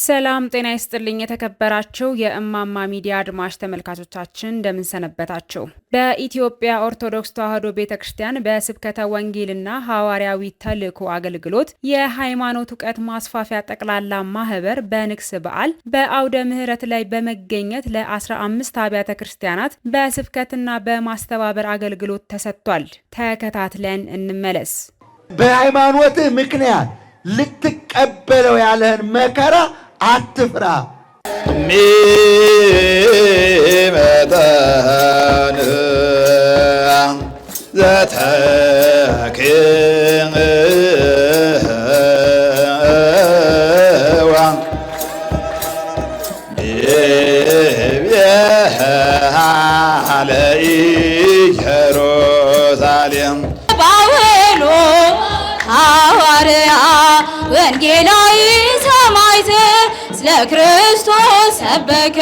ሰላም ጤና ይስጥልኝ የተከበራችሁ የእማማ ሚዲያ አድማጭ ተመልካቾቻችን እንደምን ሰነበታችሁ። በኢትዮጵያ ኦርቶዶክስ ተዋሕዶ ቤተክርስቲያን በስብከተ ወንጌልና ሐዋርያዊ ተልእኮ አገልግሎት የሃይማኖት ዕውቀት ማስፋፊያ ጠቅላላ ማህበር በንግስ በዓል በአውደ ምህረት ላይ በመገኘት ለ15 አብያተ ክርስቲያናት በስብከትና በማስተባበር አገልግሎት ተሰጥቷል። ተከታትለን እንመለስ። በሃይማኖት ምክንያት ልትቀበለው ያለህን መከራ አትፍራ። ሚመጣን ዘተክዋ ቢብያለ ኢየሩሳሌም ባውሎ ሐዋርያ ወንጌላዊ ሰማዕት ስለ ክርስቶስ ሰበከ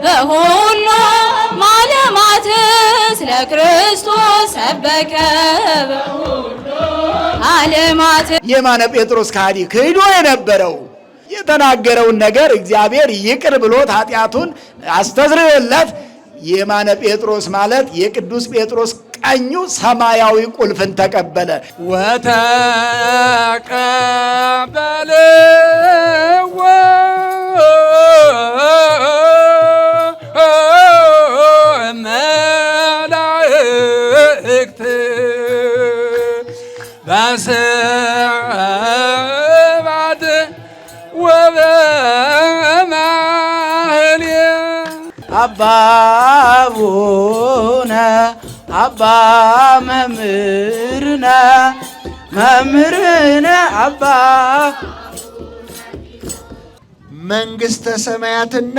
በሁሉ ዓለማት ስለ ክርስቶስ ሰበከ በሁሉ ዓለማት። የማነ ጴጥሮስ ከሃዲ ክህዶ የነበረው የተናገረውን ነገር እግዚአብሔር ይቅር ብሎት ኃጢአቱን አስተስርዮለት የማነ ጴጥሮስ ማለት የቅዱስ ጴጥሮስ ቀኙ ሰማያዊ ቁልፍን ተቀበለ። ወተቀበለ መላእክት በስብሐት ወበማህሌት አባ አቡነ አባ መምህርነ አባ መንግሥተ ሰማያትና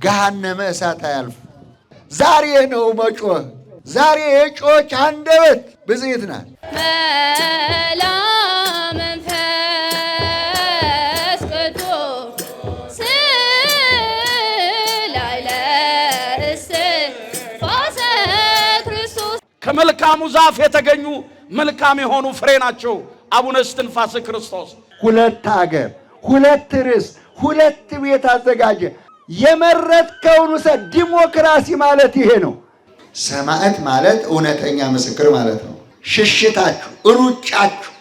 ገሃነመ እሳት አያልፉ። ዛሬ ነው መጮህ። ዛሬ የጮች አንደበት ብፅዕት ናት። ከመልካሙ ዛፍ የተገኙ መልካም የሆኑ ፍሬ ናቸው። አቡነ እስትንፋሰ ክርስቶስ ሁለት ሀገር፣ ሁለት ርዕስ፣ ሁለት ቤት አዘጋጀ። የመረጥከውን ውሰድ። ዲሞክራሲ ማለት ይሄ ነው። ሰማዕት ማለት እውነተኛ ምስክር ማለት ነው። ሽሽታችሁ ሩጫችሁ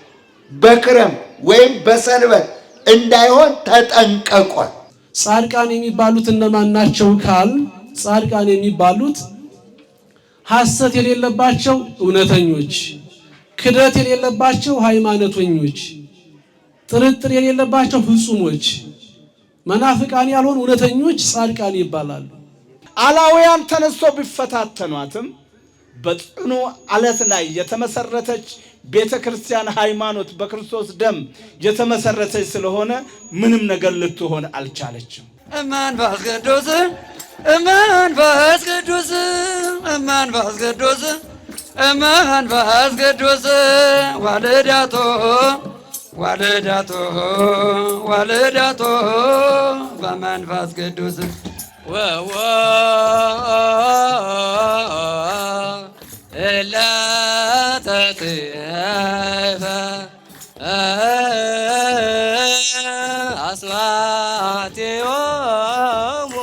በክረም ወይም በሰንበት እንዳይሆን ተጠንቀቋል። ጻድቃን የሚባሉት እነማን ናቸው ካል ጻድቃን የሚባሉት ሐሰት የሌለባቸው እውነተኞች፣ ክደት የሌለባቸው ሃይማኖተኞች፣ ጥርጥር የሌለባቸው ፍጹሞች፣ መናፍቃን ያልሆኑ እውነተኞች ጻድቃን ይባላሉ። አላውያን ተነስቶ ቢፈታተኗትም በጽኑ ዓለት ላይ የተመሰረተች ቤተክርስቲያን ሃይማኖት በክርስቶስ ደም የተመሰረተች ስለሆነ ምንም ነገር ልትሆን አልቻለችም። መንፈስ ቅዱስ መንፈስ ቅዱስ መንፈስ ቅዱስ መንፈስ ቅዱስ ዋልዳቶ ዋልዳቶ ዋልዳቶ በመንፈስ ቅዱስ ወወ እለተትፈ አስዋቴዮሙ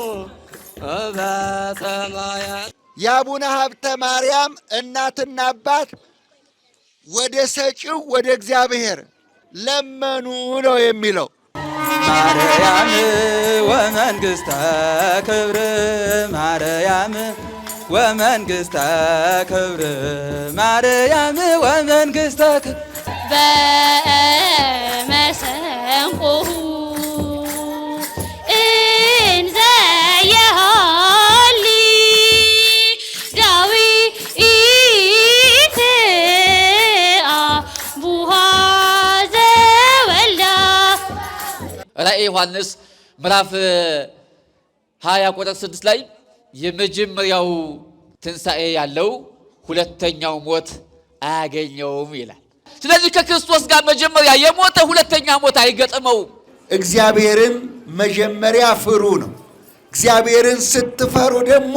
በሰማያት። የአቡነ ሀብተ ማርያም እናትና አባት ወደ ሰጪው ወደ እግዚአብሔር ለመኑ ነው የሚለው። ማርያም ወመንግሥተ ክብር ማርያም ወመንግሥተ ክብር ማርያም ወመንግሥተ ክብር በመሰንቆሁ እንዘ የሃሊ ዳዊት አቡሃ ዘወልዳ። ራእየ ዮሐንስ ምዕራፍ 20 ቁጥር 6 ላይ የመጀመሪያው ትንሣኤ ያለው ሁለተኛው ሞት አያገኘውም ይላል። ስለዚህ ከክርስቶስ ጋር መጀመሪያ የሞተ ሁለተኛ ሞት አይገጥመውም። እግዚአብሔርን መጀመሪያ ፍሩ ነው። እግዚአብሔርን ስትፈሩ ደግሞ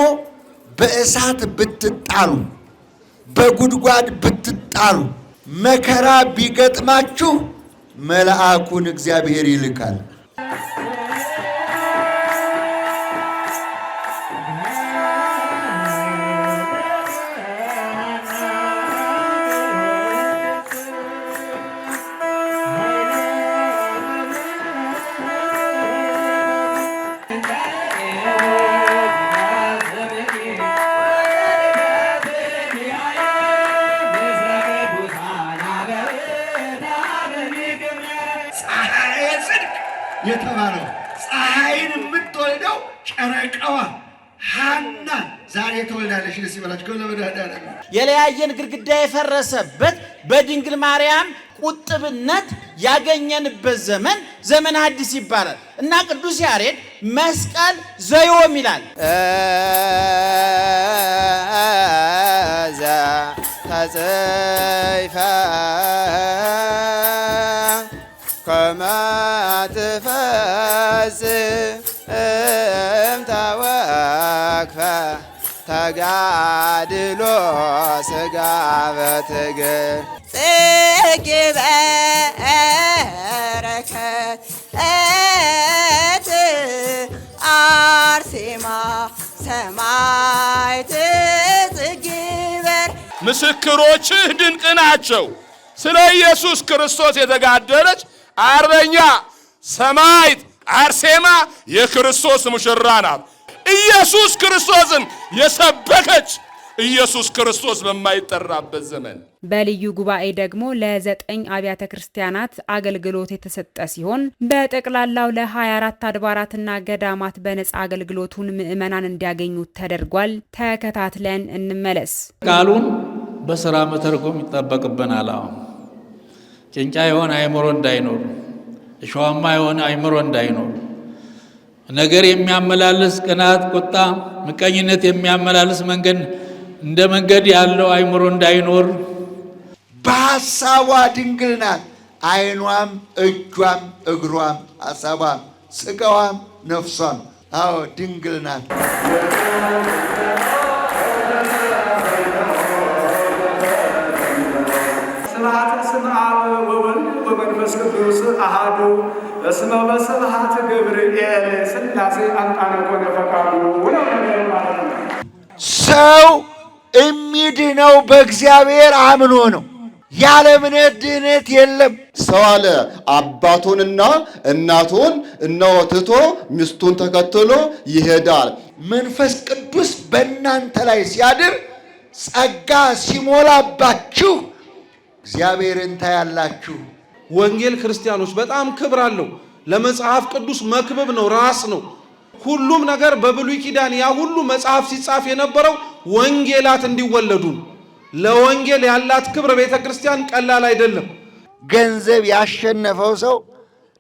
በእሳት ብትጣሉ፣ በጉድጓድ ብትጣሉ፣ መከራ ቢገጥማችሁ መልአኩን እግዚአብሔር ይልካል። የተባለው ፀሐይን የምትወልደው ጨረቃዋ ሐና ዛሬ ተወልዳለች። ደስ ይበላችሁ። የለያየን ግድግዳ የፈረሰበት በድንግል ማርያም ቁጥብነት ያገኘንበት ዘመን አዲስ ይባላል እና ቅዱስ ያሬድ መስቀል ዘዮም ይላል። ተጽይፈ ከመ ትፈጽም ተወክፈ ተጋድሎ ሥጋ በትግል ጽጌ በረከት አርሴማ ሰማዕት ጽጌ በር ምስክሮችህ ድንቅ ናቸው። ስለ ኢየሱስ ክርስቶስ የተጋደለች አርበኛ ሰማዕት አርሴማ የክርስቶስ ሙሽራ ናት። ኢየሱስ ክርስቶስን የሰበከች ኢየሱስ ክርስቶስ በማይጠራበት ዘመን በልዩ ጉባኤ ደግሞ ለ9 አብያተ ክርስቲያናት አገልግሎት የተሰጠ ሲሆን በጠቅላላው ለ24 አድባራትና ገዳማት በነጻ አገልግሎቱን ምዕመናን እንዲያገኙ ተደርጓል። ተከታትለን እንመለስ። ቃሉን በስራ መተርጎም ይጠበቅብናል። ጭንጫ የሆነ አእምሮ እንዳይኖር፣ እሾሃማ የሆነ አእምሮ እንዳይኖር፣ ነገር የሚያመላልስ ቅናት፣ ቁጣ፣ ምቀኝነት የሚያመላልስ መንገድ እንደ መንገድ ያለው አእምሮ እንዳይኖር። በሐሳቧ ድንግል ናት። ዓይኗም እጇም እግሯም ሐሳቧም ሥጋዋም ነፍሷም ድንግል ናት። ስብሐት ስመ አብ ወወልድ ወመንፈስ ቅዱስ አሐዱ በስመ በስብሐት ገብርኤል ሥላሴ አንጣነ ኮነ ፈቃዱ ወለው ነገር ማለት ነው። ሰው የሚድነው በእግዚአብሔር አምኖ ነው። ያለ እምነት ድህነት የለም። ሰው አለ አባቱንና እናቱን እነሆ ትቶ ሚስቱን ተከትሎ ይሄዳል። መንፈስ ቅዱስ በእናንተ ላይ ሲያድር ጸጋ ሲሞላባችሁ እግዚአብሔርን ታያላችሁ። ወንጌል ክርስቲያኖች በጣም ክብር አለው። ለመጽሐፍ ቅዱስ መክብብ ነው፣ ራስ ነው። ሁሉም ነገር በብሉይ ኪዳን ያ ሁሉ መጽሐፍ ሲጻፍ የነበረው ወንጌላት እንዲወለዱ። ለወንጌል ያላት ክብር ቤተ ክርስቲያን ቀላል አይደለም። ገንዘብ ያሸነፈው ሰው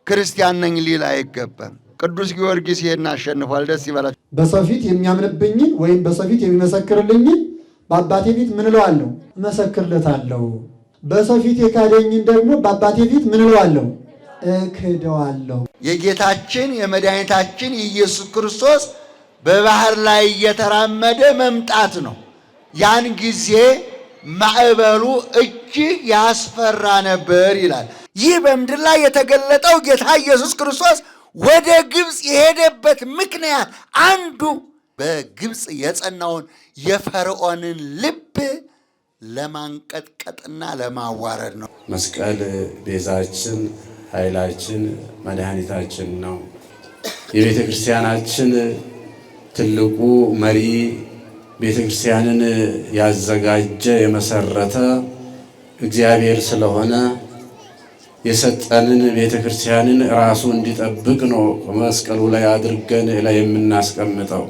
ክርስቲያን ነኝ ሊል አይገባም። ቅዱስ ጊዮርጊስ ይሄን አሸንፏል። ደስ ይበላችሁ። በሰው ፊት የሚያምንብኝን ወይም በሰው ፊት የሚመሰክርልኝን በአባቴ ፊት ምን እለዋለሁ? እመሰክርለታለሁ። በሰው ፊት የካደኝን ደግሞ በአባቴ ፊት ምን እለዋለሁ? እክደዋለሁ። የጌታችን የመድኃኒታችን የኢየሱስ ክርስቶስ በባህር ላይ እየተራመደ መምጣት ነው። ያን ጊዜ ማዕበሉ እጅግ ያስፈራ ነበር ይላል። ይህ በምድር ላይ የተገለጠው ጌታ ኢየሱስ ክርስቶስ ወደ ግብፅ የሄደበት ምክንያት አንዱ በግብፅ የጸናውን የፈርዖንን ልብ ለማንቀጥቀጥና ለማዋረድ ነው። መስቀል ቤዛችን፣ ኃይላችን፣ መድኃኒታችን ነው። የቤተ ክርስቲያናችን ትልቁ መሪ ቤተ ክርስቲያንን ያዘጋጀ የመሰረተ እግዚአብሔር ስለሆነ የሰጠንን ቤተ ክርስቲያንን ራሱ እንዲጠብቅ ነው መስቀሉ ላይ አድርገን ላይ የምናስቀምጠው።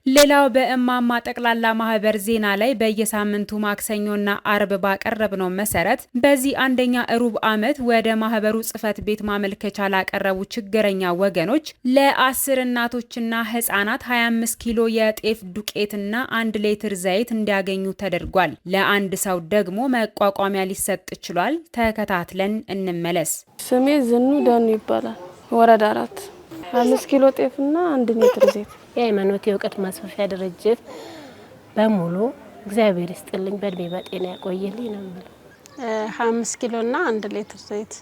ሌላው በእማማ ጠቅላላ ማህበር ዜና ላይ በየሳምንቱ ማክሰኞና አርብ ባቀረብነው መሰረት በዚህ አንደኛ ሩብ ዓመት ወደ ማህበሩ ጽህፈት ቤት ማመልከቻ ላቀረቡ ችግረኛ ወገኖች ለ10 እናቶችና ህፃናት 25 ኪሎ የጤፍ ዱቄትና 1 ሊትር ዘይት እንዲያገኙ ተደርጓል። ለአንድ ሰው ደግሞ መቋቋሚያ ሊሰጥ ችሏል። ተከታትለን እንመለስ። ስሜ ዝኑ ደኑ ይባላል። ወረዳ 4 5 ኪሎ ጤፍና 1 ሊትር ዘይት። የሃይማኖት የእውቀት ማስፋፊያ ድርጅት በሙሉ እግዚአብሔር ይስጥልኝ፣ በእድሜ በጤና ያቆይልኝ ነው ማለት። 5 ኪሎና 1 ሊትር ዘይት።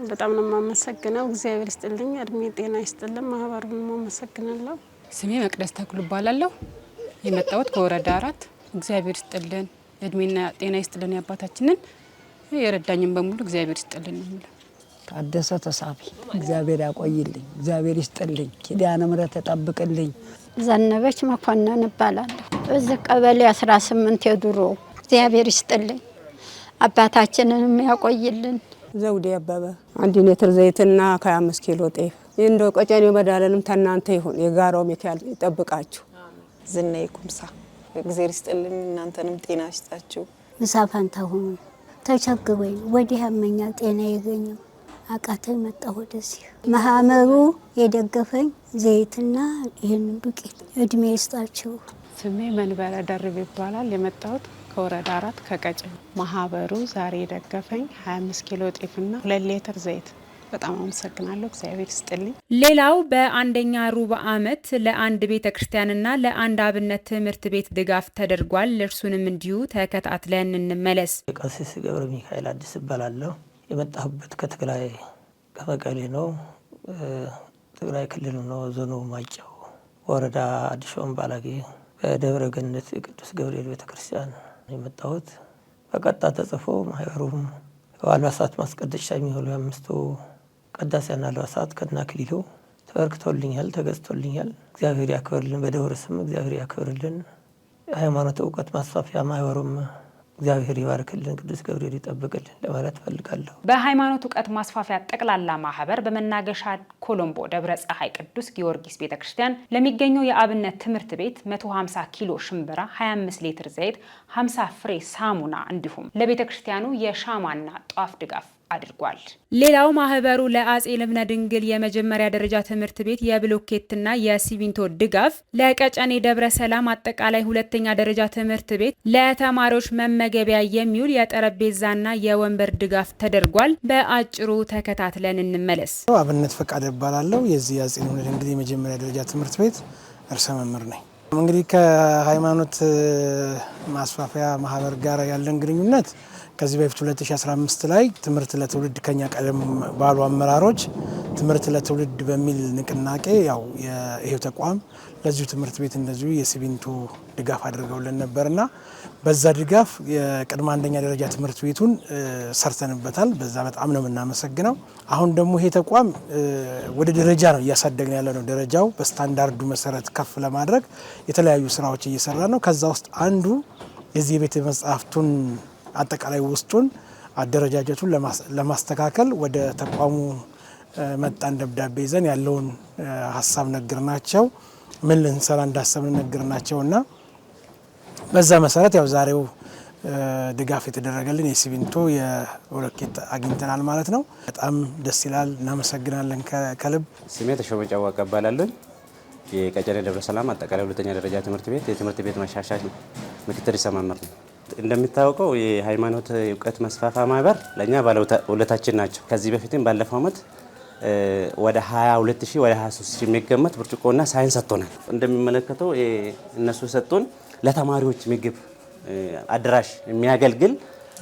በጣም ነው የማመሰግነው። እግዚአብሔር ይስጥልኝ፣ እድሜ ጤና ይስጥልኝ። ማህበሩን ማመሰግናለሁ። ስሜ መቅደስ ተክሉ እባላለሁ። የመጣሁት ከወረዳ 4። እግዚአብሔር ይስጥልን፣ እድሜና ጤና ይስጥልን። ያባታችንን የረዳኝን በሙሉ እግዚአብሔር ይስጥልን ነው ማለት። ታደሰ ተሳቢ እግዚአብሔር ያቆይልኝ፣ እግዚአብሔር ይስጥልኝ፣ ኪዳነ ምሕረት ተጠብቅልኝ። ዘነበች መኮንን እባላለሁ። እዚህ ቀበሌ 18 የድሮ እግዚአብሔር ይስጥልኝ፣ አባታችንንም ያቆይልን። ዘውዴ አበበ 1 ሊትር ዘይትና ከ5 ኪሎ ጤፍ እንደው ቀጨኔው መድኃኔዓለም ተናንተ ይሁን የጋራው ሚካኤል ይጠብቃችሁ። ዝናዬ ኩምሳ እግዚአብሔር ይስጥልን፣ እናንተንም ጤና ይስጣችሁ። ምሳፋንታ ሆኖ ተቸግሮኝ ወዲህ ያመኛል ጤና ያገኘው አቃተኝ መጣሁ ወደዚህ። ማህበሩ የደገፈኝ ዘይትና ይሄን ዱቄት እድሜ ይስጣችሁ። ስሜ መንበረ ደርብ ይባላል። የመጣሁት ከወረዳ 4 ከቀጨኔ። ማህበሩ ዛሬ የደገፈኝ 25 ኪሎ ጤፍና 2 ሊትር ዘይት። በጣም አመሰግናለሁ። እግዚአብሔር ይስጥልኝ። ሌላው በአንደኛ ሩብ ዓመት ለአንድ ቤተክርስቲያንና ለአንድ አብነት ትምህርት ቤት ድጋፍ ተደርጓል። እርሱንም እንዲሁ ተከታትለን እንመለስ። ቀሲስ ገብረ ሚካኤል አዲስ እባላለሁ። የመጣሁበት ከትግራይ ከመቀሌ ነው። ትግራይ ክልል ነው። ዞኑ ማይጨው ወረዳ አዲስ አምባላጌ በደብረ ገነት ቅዱስ ገብርኤል ቤተክርስቲያን የመጣሁት። በቀጣ ተጽፎ ማህበሩም አልባሳት ማስቀደሻ የሚሆኑ 5 ቀዳሲያና አልባሳት ከናክሊሉ ተበርክቶልኛል፣ ተገዝቶልኛል። እግዚአብሔር ያክብርልን። በደብረ ስም እግዚአብሔር ያክብርልን። ሃይማኖት እውቀት ማስፋፊያ ማህበሩም እግዚአብሔር ይባርክልን፣ ቅዱስ ገብርኤል ይጠብቅልን ለማለት ፈልጋለሁ። በሃይማኖት እውቀት ማስፋፊያ ጠቅላላ ማህበር በመናገሻ ኮሎምቦ ደብረ ፀሐይ ቅዱስ ጊዮርጊስ ቤተክርስቲያን ለሚገኘው የአብነት ትምህርት ቤት 150 ኪሎ ሽምብራ፣ 25 ሊትር ዘይት፣ 50 ፍሬ ሳሙና እንዲሁም ለቤተክርስቲያኑ የሻማና ጧፍ ድጋፍ አድርጓል። ሌላው ማህበሩ ለአጼ ልብነ ድንግል የመጀመሪያ ደረጃ ትምህርት ቤት የብሎኬትና የሲሚንቶ ድጋፍ፣ ለቀጨኔ ደብረ ሰላም አጠቃላይ ሁለተኛ ደረጃ ትምህርት ቤት ለተማሪዎች መመገቢያ የሚውል የጠረጴዛና የወንበር ድጋፍ ተደርጓል። በአጭሩ ተከታትለን እንመለስ። አብነት ፈቃደ እባላለሁ። የዚህ የአጼ ልብነ ድንግል የመጀመሪያ ደረጃ ትምህርት ቤት ርዕሰ መምህር ነኝ። እንግዲህ ከሃይማኖት ማስፋፊያ ማህበር ጋር ያለን ግንኙነት ከዚህ በፊት 2015 ላይ ትምህርት ለትውልድ ከኛ ቀደም ባሉ አመራሮች ትምህርት ለትውልድ በሚል ንቅናቄ ያው ይሄው ተቋም ለዚሁ ትምህርት ቤት እንደዚሁ የሲሚንቶ ድጋፍ አድርገውልን ነበርና በዛ ድጋፍ የቅድመ አንደኛ ደረጃ ትምህርት ቤቱን ሰርተንበታል። በዛ በጣም ነው የምናመሰግነው። አሁን ደግሞ ይሄ ተቋም ወደ ደረጃ ነው እያሳደግን ያለ ነው። ደረጃው በስታንዳርዱ መሰረት ከፍ ለማድረግ የተለያዩ ስራዎች እየሰራ ነው። ከዛ ውስጥ አንዱ የዚህ ቤተ መጻሕፍቱን አጠቃላይ ውስጡን አደረጃጀቱን ለማስተካከል ወደ ተቋሙ መጣን። ደብዳቤ ይዘን ያለውን ሀሳብ ነገርናቸው፣ ምን ልንሰራ እንዳሰብን ነገርናቸውና በዛ መሰረት ያው ዛሬው ድጋፍ የተደረገልን የሲሚንቶ የብሎኬት አግኝተናል ማለት ነው። በጣም ደስ ይላል። እናመሰግናለን ከልብ። ስሜ ተሾመ ጫዋቃ እባላለሁ። የቀጨኔ ደብረ ሰላም አጠቃላይ ሁለተኛ ደረጃ ትምህርት ቤት የትምህርት ቤት ማሻሻል ምክትል ርዕሰ መምህር ነው። እንደሚታወቀው የሃይማኖት እውቀት ማስፋፊያ ማህበር ለኛ ባለውለታችን ናቸው። ከዚህ በፊትም ባለፈው ዓመት ወደ 22000 ወደ 23000 የሚገመት ብርጭቆና ሳይንስ ሰጥቶናል። እንደሚመለከተው እነሱ ሰጡን ለተማሪዎች ምግብ አድራሽ የሚያገልግል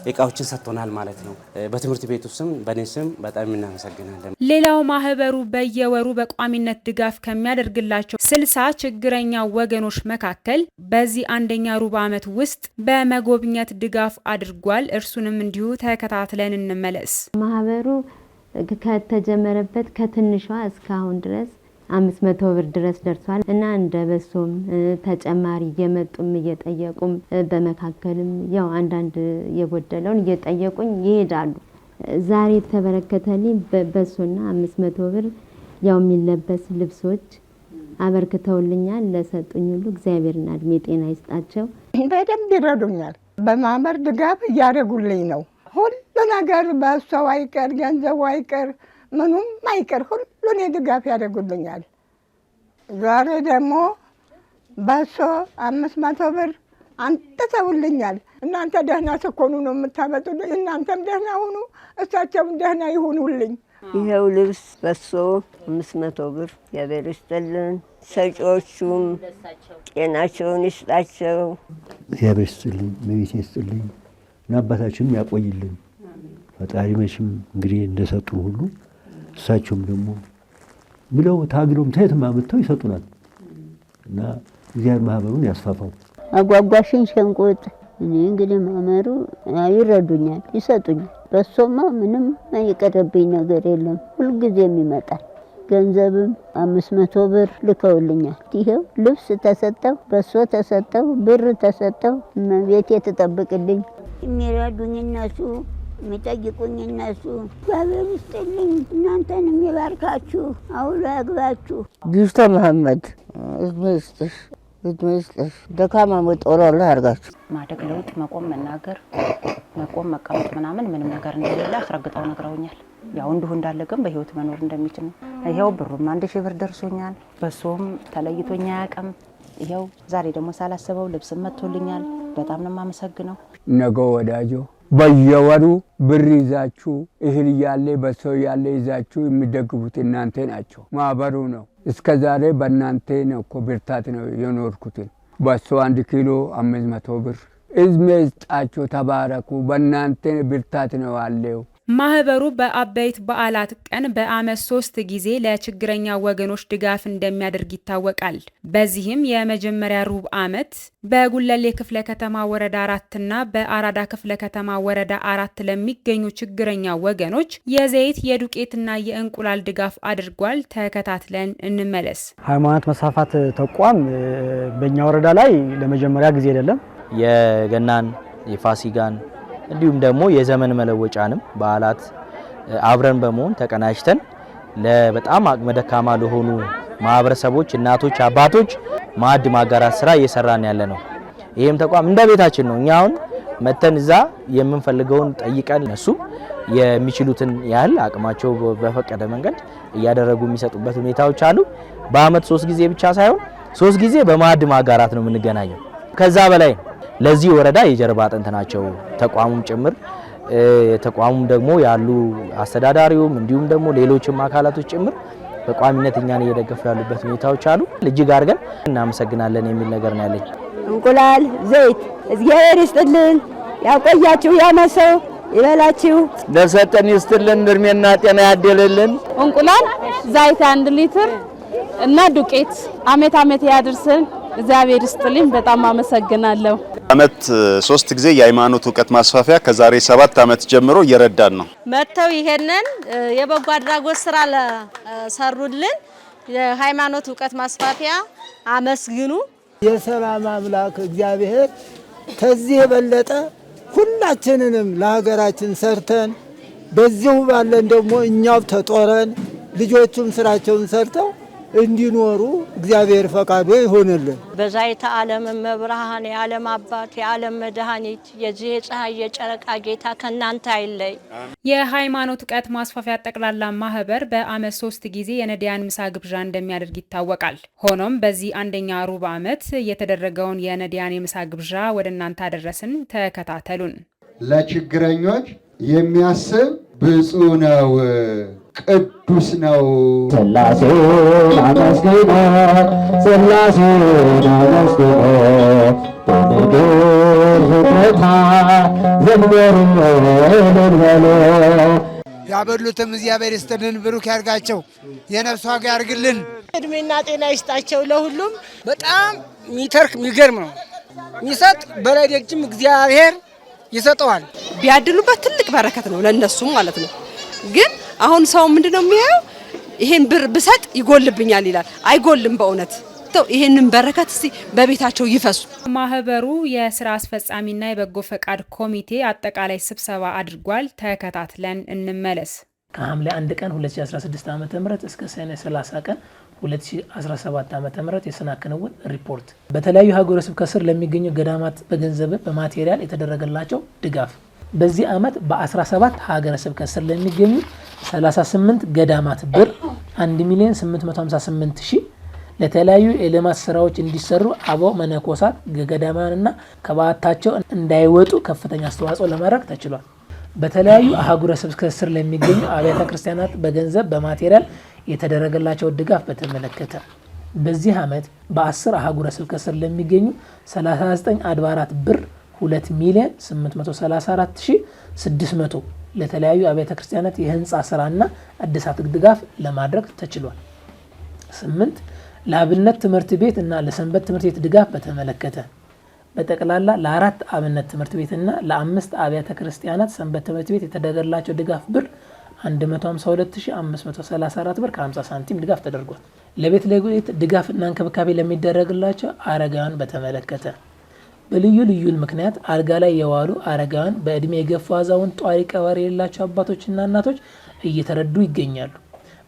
እቃዎችን ሰጥቶናል ማለት ነው። በትምህርት ቤቱ ስም በኔ ስም በጣም እናመሰግናለን። ሌላው ማህበሩ በየወሩ በቋሚነት ድጋፍ ከሚያደርግላቸው 60 ችግረኛ ወገኖች መካከል በዚህ አንደኛ ሩብ ዓመት ውስጥ በመጎብኘት ድጋፍ አድርጓል። እርሱንም እንዲሁ ተከታትለን እንመለስ። ማህበሩ ከተጀመረበት ከትንሿ እስካሁን ድረስ 500 ብር ድረስ ደርሷል እና እንደ በሶም ተጨማሪ እየመጡም እየጠየቁም በመካከልም ያው አንዳንድ የጎደለውን እየጠየቁኝ ይሄዳሉ። ዛሬ ተበረከተልኝ በሶና 500 ብር ያው የሚለበስ ልብሶች አበርክተውልኛል። ለሰጡኝ ሁሉ እግዚአብሔርና እድሜ ጤና ይስጣቸው። በደንብ ይረዱኛል። በማህበር ድጋፍ እያደረጉልኝ ነው። ሁሉ ነገር በሰው አይቀር ገንዘቡ አይቀር ምኑም አይቀር ሁሉን ድጋፍ ያደርጉልኛል። ዛሬ ደግሞ በሶ 500 ብር አንጥተውልኛል። እናንተ ደህና ስትሆኑ ነው የምታመጡልኝ። እናንተም ደህና ሁኑ፣ እሳቸውም ደህና ይሁኑልኝ። ይኸው ልብስ በሶ 500 ብር እግዚአብሔር ይስጥልን። ሰጪዎቹም ጤናቸውን ይስጣቸው። እግዚአብሔር ይስጥልኝ፣ መቤት ይስጥልኝ እና አባታችንም ያቆይልን። ፈጣሪ መቼም እንግዲህ እንደሰጡን ሁሉ እሳቸውም ደግሞ ብለው ታግለውም ተየትም አምጥተው ይሰጡናል እና እግዚአብሔር ማህበሩን ያስፋፋው። አጓጓሽን ሸንቆጥ እኔ እንግዲህ ማህበሩ ይረዱኛል፣ ይሰጡኛል። በሶማ ምንም የቀረብኝ ነገር የለም፣ ሁልጊዜም ይመጣል። ገንዘብም 500 ብር ልከውልኛል። ይኸው ልብስ ተሰጠው፣ በሶ ተሰጠው፣ ብር ተሰጠው። ቤቴ ትጠብቅልኝ። የሚረዱኝ እነሱ የሚጠይቁኝ እነሱ። እግዚአብሔር ይስጥልኝ፣ እናንተንም ይባርካችሁ፣ አውሎ ያግባችሁ። ጊፍታ መሐመድ እድሜ ይስጥሽ፣ እድሜ ይስጥሽ። ደካማ መጦር አለ ያርጋችሁ። ማደግ፣ ለውጥ፣ መቆም፣ መናገር፣ መቆም፣ መቀመጥ ምናምን ምንም ነገር እንደሌለ አስረግጠው ነግረውኛል። ያው እንዲሁ እንዳለ ግን በህይወት መኖር እንደሚችል ነው። ይሄው ብሩም 1000 ብር ደርሶኛል። በሶም ተለይቶኛ ያቀም ይሄው ዛሬ ደግሞ ሳላስበው ልብስ መጥቶልኛል። በጣም ነው የማመሰግነው። ነገ ወዳጆ በየወሩ ብር ይዛችሁ እህል ያለ በሶ ያለ ይዛችሁ የሚደግፉት እናንተ ናቸው፣ ማህበሩ ነው። እስከ ዛሬ በእናንተ ነው እኮ ብርታት ነው የኖርኩት። በሶ 1 ኪሎ 500 ብር እዝሜ ይስጣችሁ፣ ተባረኩ። በእናንተ ብርታት ነው አለው። ማህበሩ በአበይት በዓላት ቀን በአመት 3 ጊዜ ለችግረኛ ወገኖች ድጋፍ እንደሚያደርግ ይታወቃል። በዚህም የመጀመሪያ ሩብ ዓመት በጉለሌ ክፍለ ከተማ ወረዳ 4 እና በአራዳ ክፍለ ከተማ ወረዳ 4 ለሚገኙ ችግረኛ ወገኖች የዘይት የዱቄትና የእንቁላል ድጋፍ አድርጓል። ተከታትለን እንመለስ። ሃይማኖት መስፋፋት ተቋም በእኛ ወረዳ ላይ ለመጀመሪያ ጊዜ አይደለም። የገናን የፋሲጋን እንዲሁም ደግሞ የዘመን መለወጫንም በዓላት አብረን በመሆን ተቀናጅተን ለበጣም አቅመ ደካማ ለሆኑ ማህበረሰቦች፣ እናቶች፣ አባቶች ማዕድ ማጋራት ስራ እየሰራን ያለ ነው። ይሄም ተቋም እንደ ቤታችን ነው። እኛ አሁን መተን እዛ የምንፈልገውን ጠይቀን እነሱ የሚችሉትን ያህል አቅማቸው በፈቀደ መንገድ እያደረጉ የሚሰጡበት ሁኔታዎች አሉ። በአመት 3 ጊዜ ብቻ ሳይሆን 3 ጊዜ በማዕድ ማጋራት ነው የምንገናኘው። ከዛ በላይ ለዚህ ወረዳ የጀርባ አጥንት ናቸው ተቋሙም ጭምር። ተቋሙም ደግሞ ያሉ አስተዳዳሪውም እንዲሁም ደግሞ ሌሎችም አካላቶች ጭምር በቋሚነት እኛን እየደገፉ ያሉበት ሁኔታዎች አሉ። እጅግ አድርገን እናመሰግናለን የሚል ነገር ነው ያለኝ። እንቁላል፣ ዘይት እግዚአብሔር ይስጥልን፣ ያቆያችሁ፣ ያመሰው ይበላችሁ፣ ለሰጠን ይስጥልን፣ እድሜና ጤና ያደለልን። እንቁላል፣ ዘይት 1 ሊትር እና ዱቄት አመት አመት ያድርስን። እግዚአብሔር ይስጥልኝ። በጣም አመሰግናለሁ። አመት 3 ጊዜ የሃይማኖት ዕውቀት ማስፋፊያ ከዛሬ 7 አመት ጀምሮ እየረዳን ነው። መተው ይሄንን የበጎ አድራጎት ስራ ለሰሩልን የሃይማኖት ዕውቀት ማስፋፊያ አመስግኑ። የሰላም አምላክ እግዚአብሔር ከዚህ የበለጠ ሁላችንንም ለሀገራችን ሰርተን በዚሁ ባለን ደግሞ እኛው ተጦረን ልጆቹም ስራቸውን ሰርተው እንዲኖሩ እግዚአብሔር ፈቃዱ ይሆንልን። በዛይተ ዓለም መብርሃን የዓለም አባት የዓለም መድኃኒት የዚህ የፀሐይ የጨረቃ ጌታ ከናንተ አይለይ። የሃይማኖት ዕውቀት ማስፋፊያ ጠቅላላ ማህበር በአመት 3 ጊዜ የነዳያን ምሳ ግብዣ እንደሚያደርግ ይታወቃል። ሆኖም በዚህ አንደኛ ሩብ ዓመት የተደረገውን የነዳያን የምሳ ግብዣ ወደ እናንተ አደረስን። ተከታተሉን። ለችግረኞች የሚያስብ ብፁዕ ነው፣ ቅዱስ ነው። ሥላሴን አመስግኖ ሥላሴን አመስግኖ በምድር ፍጥረታ ዘንበሩን ልንበሎ ያበሉትም እግዚአብሔር ይስጥልን፣ ብሩክ ያርጋቸው፣ የነፍስ ዋጋ ያርግልን፣ እድሜና ጤና ይስጣቸው። ለሁሉም በጣም የሚተርክ የሚገርም ነው የሚሰጥ በላይ ደግም እግዚአብሔር ይሰጠዋል። ቢያድሉበት ትልቅ በረከት ነው ለነሱም ማለት ነው። ግን አሁን ሰው ምንድነው የሚያየው? ይሄን ብር ብሰጥ ይጎልብኛል ይላል። አይጎልም። በእውነት ይሄንን በረከት እስቲ በቤታቸው ይፈሱ። ማህበሩ የስራ አስፈጻሚና የበጎ ፈቃድ ኮሚቴ አጠቃላይ ስብሰባ አድርጓል። ተከታትለን እንመለስ። ከሐምሌ 1 ቀን 2016 ዓ.ም እስከ ሰኔ 30 ቀን 2017 ዓ.ም የስራ ክንውን ሪፖርት በተለያዩ ሀገረ ስብከት ስር ለሚገኙ ገዳማት በገንዘብ በማቴሪያል የተደረገላቸው ድጋፍ በዚህ ዓመት በ17 ሀገረ ስብከት ስር ለሚገኙ 38 ገዳማት ብር 1,858,000 ለተለያዩ የልማት ስራዎች እንዲሰሩ አበው መነኮሳት ገዳማውያንና ከበዓታቸው እንዳይወጡ ከፍተኛ አስተዋጽኦ ለማድረግ ተችሏል። በተለያዩ አህጉረ ስብከት ስር ለሚገኙ አብያተ ክርስቲያናት በገንዘብ በማቴሪያል የተደረገላቸው ድጋፍ በተመለከተ በዚህ ዓመት በ10 አህጉረ ስብከት ስር ለሚገኙ 39 አድባራት ብር 2,834,600 ለተለያዩ አብያተ ክርስቲያናት የህንፃ ስራና እድሳት ድጋፍ ለማድረግ ተችሏል። 8 ለአብነት ትምህርት ቤት እና ለሰንበት ትምህርት ቤት ድጋፍ በተመለከተ በጠቅላላ ለ4 አብነት ትምህርት ቤትና ለ5 አብያተ ክርስቲያናት ሰንበት ትምህርት ቤት የተደረገላቸው ድጋፍ ብር 152,534 ብር ከ50 ሳንቲም ድጋፍ ተደርጓል። ለቤት ድጋፍና እንክብካቤ ለሚደረግላቸው አረጋውያን በተመለከተ በልዩ ልዩ ምክንያት አልጋ ላይ የዋሉ አረጋውያን፣ በእድሜ የገፉ አዛውንት፣ ጧሪ ቀባሪ የሌላቸው አባቶችና እናቶች እየተረዱ ይገኛሉ።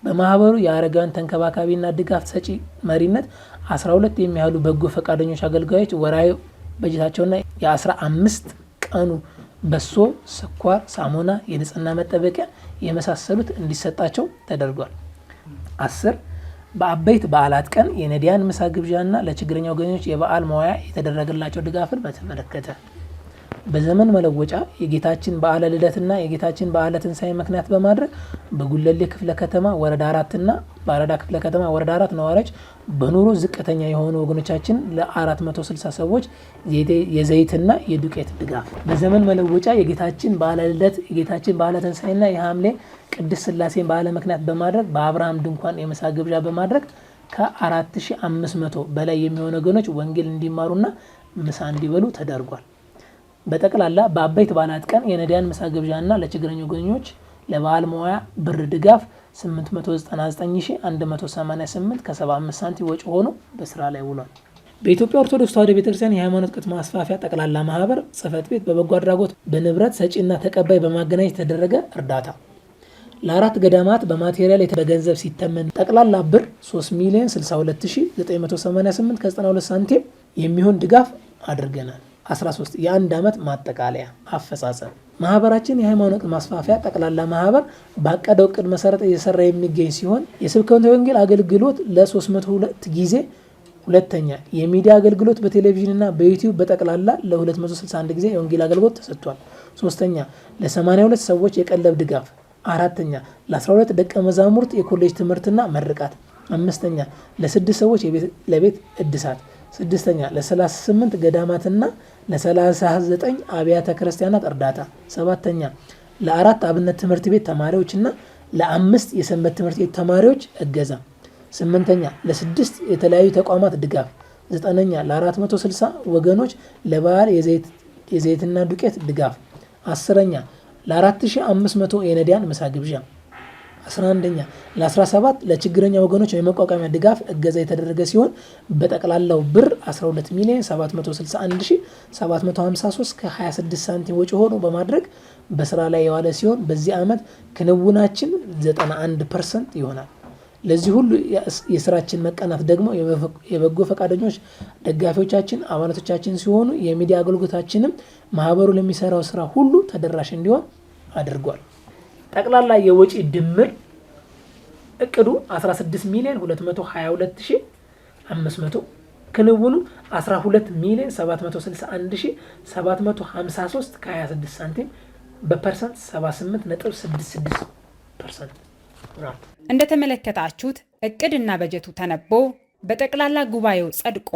በማህበሩ የአረጋውያን ተንከባካቢና ድጋፍ ሰጪ መሪነት 12 የሚያሉ በጎ ፈቃደኞች አገልጋዮች ወራዊ በጀታቸውና የ15 ቀኑ በሶ፣ ስኳር፣ ሳሙና፣ የንጽህና መጠበቂያ የመሳሰሉት እንዲሰጣቸው ተደርጓል። 10 በአበይት በዓላት ቀን የነዳያን ምሳ ግብዣና ለችግረኛ ወገኖች የበዓል መዋያ የተደረገላቸው ድጋፍን በተመለከተ በዘመን መለወጫ የጌታችን በዓለ ልደትና የጌታችን በዓለ ትንሣኤ ምክንያት በማድረግ በጉለሌ ክፍለ ከተማ ወረዳ 4 እና በአራዳ ክፍለ ከተማ ወረዳ 4 ነዋሪዎች በኑሮ ዝቅተኛ የሆኑ ወገኖቻችን ለ460 ሰዎች የዘይትና የዱቄት ድጋፍ በዘመን መለወጫ የጌታችን በዓለ ልደት የጌታችን በዓለ ትንሣኤና የሐምሌ ቅድስት ሥላሴን በዓለ ምክንያት በማድረግ በአብርሃም ድንኳን የምሳ ግብዣ በማድረግ ከ4500 በላይ የሚሆኑ ወገኖች ወንጌል እንዲማሩና ምሳ እንዲበሉ ተደርጓል። በጠቅላላ በአበይት በዓላት ቀን የነዳያን ምሳ ግብዣና ለችግረኛ ወገኖች ለበዓል መዋያ ብር ድጋፍ 899188 ከ75 ሳንቲም ወጪ ሆኖ በስራ ላይ ውሏል። በኢትዮጵያ ኦርቶዶክስ ተዋሕዶ ቤተክርስቲያን የሃይማኖት እውቀት ማስፋፊያ ጠቅላላ ማህበር ጽሕፈት ቤት በበጎ አድራጎት በንብረት ሰጪና ተቀባይ በማገናኘት የተደረገ እርዳታ ለአራት ገዳማት በማቴሪያል በገንዘብ ሲተመን ጠቅላላ ብር 3,062,988 ከ92 ሳንቲም የሚሆን ድጋፍ አድርገናል። 13 የአንድ ዓመት ማጠቃለያ አፈጻጸም ማህበራችን የሃይማኖት ማስፋፊያ ጠቅላላ ማህበር ባቀደው እቅድ መሰረት እየሰራ የሚገኝ ሲሆን የስብከተ ወንጌል አገልግሎት ለ302 ጊዜ፣ ሁለተኛ የሚዲያ አገልግሎት በቴሌቪዥንና በዩቲዩብ በጠቅላላ ለ261 ጊዜ የወንጌል አገልግሎት ተሰጥቷል። ሶስተኛ ለ82 ሰዎች የቀለብ ድጋፍ፣ አራተኛ ለ12 ደቀ መዛሙርት የኮሌጅ ትምህርትና መርቃት፣ አምስተኛ ለ6 ሰዎች ለቤት እድሳት፣ ስድስተኛ ለ38 ገዳማትና ለ39 አብያተ ክርስቲያናት እርዳታ፣ ሰባተኛ ለ4 አብነት ትምህርት ቤት ተማሪዎችና ለ5 የሰንበት ትምህርት ቤት ተማሪዎች እገዛ፣ ስምንተኛ ለ6 የተለያዩ ተቋማት ድጋፍ፣ ዘጠነኛ ለ460 ወገኖች ለበዓል የዘይትና ዱቄት ድጋፍ፣ 10ኛ ለ4500 የነዳያን ምሳ ግብዣ፣ 11ኛ ለ17 ለችግረኛ ወገኖች የመቋቋሚያ ድጋፍ እገዛ የተደረገ ሲሆን በጠቅላላው ብር 12,761,753 ከ26 ሳንቲም ወጪ ሆኖ በማድረግ በስራ ላይ የዋለ ሲሆን በዚህ ዓመት ክንውናችን 91% ይሆናል። ለዚህ ሁሉ የስራችን መቀናት ደግሞ የበጎ ፈቃደኞች ደጋፊዎቻችን አባላቶቻችን ሲሆኑ የሚዲያ አገልግሎታችንም ማህበሩ ለሚሰራው ስራ ሁሉ ተደራሽ እንዲሆን አድርጓል። ጠቅላላ የወጪ ድምር እቅዱ 16,222,500 ክንውኑ 12,761,753 ከ26 ሳንቲም በፐርሰንት 78.66% ነው። እንደተመለከታችሁት እቅድና በጀቱ ተነቦ በጠቅላላ ጉባኤው ጸድቆ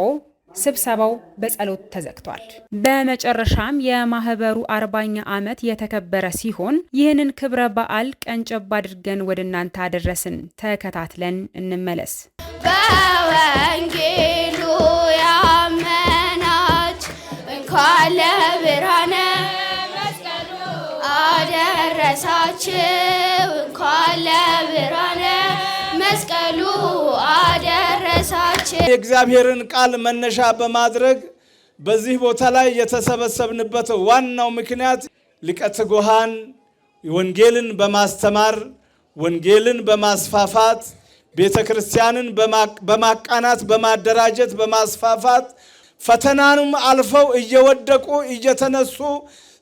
ስብሰባው በጸሎት ተዘግቷል። በመጨረሻም የማህበሩ 40ኛ ዓመት የተከበረ ሲሆን ይህንን ክብረ በዓል ቀንጨብ አድርገን ወደ እናንተ አደረስን። ተከታትለን እንመለስ። በወንጌሉ ያመናች እንኳን ለብርሃነ መስቀሉ አደረሳችሁ፣ እንኳን ለብርሃነ መስቀሉ አደረሳችሁ። የእግዚአብሔርን ቃል መነሻ በማድረግ በዚህ ቦታ ላይ የተሰበሰብንበት ዋናው ምክንያት ሊቀ ትጉሃን ወንጌልን በማስተማር ወንጌልን በማስፋፋት ቤተ ክርስቲያንን በማቃናት በማደራጀት በማስፋፋት ፈተናንም አልፈው እየወደቁ እየተነሱ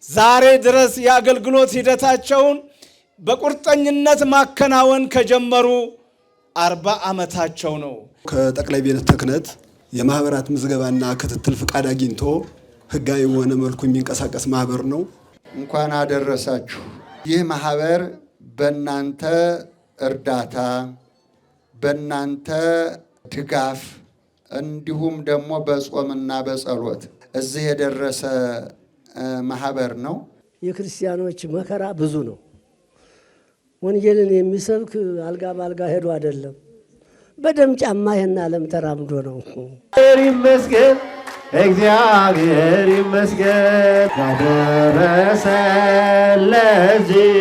ዛሬ ድረስ የአገልግሎት ሂደታቸውን በቁርጠኝነት ማከናወን ከጀመሩ 40 ዓመታቸው ነው። ከጠቅላይ ቤተ ክህነት የማህበራት ምዝገባና ክትትል ፍቃድ አግኝቶ ህጋዊ በሆነ መልኩ የሚንቀሳቀስ ማህበር ነው። እንኳን አደረሳችሁ። ይህ ማህበር በእናንተ እርዳታ፣ በእናንተ ድጋፍ እንዲሁም ደግሞ በጾምና በጸሎት እዚህ የደረሰ ማህበር ነው። የክርስቲያኖች መከራ ብዙ ነው። ወንጌልን የሚሰብክ አልጋ ባልጋ ሄዶ አይደለም፣ በደም ጫማ ይህን ዓለም ተራምዶ ነው። እግዚአብሔር ይመስገን፣ እግዚአብሔር ይመስገን ያደረሰ ለዚህ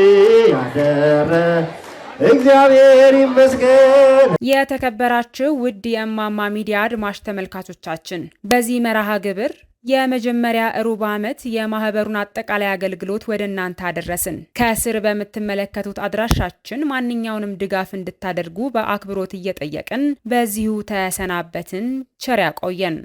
እግዚአብሔር ይመስገን። የተከበራችሁ ውድ የእማማ ሚዲያ አድማጭ ተመልካቾቻችን በዚህ መርሃ ግብር የመጀመሪያ ሩብ ዓመት የማህበሩን አጠቃላይ አገልግሎት ወደ እናንተ አደረስን። ከስር በምትመለከቱት አድራሻችን ማንኛውንም ድጋፍ እንድታደርጉ በአክብሮት እየጠየቅን በዚሁ ተሰናበትን። ቸር ያቆየን።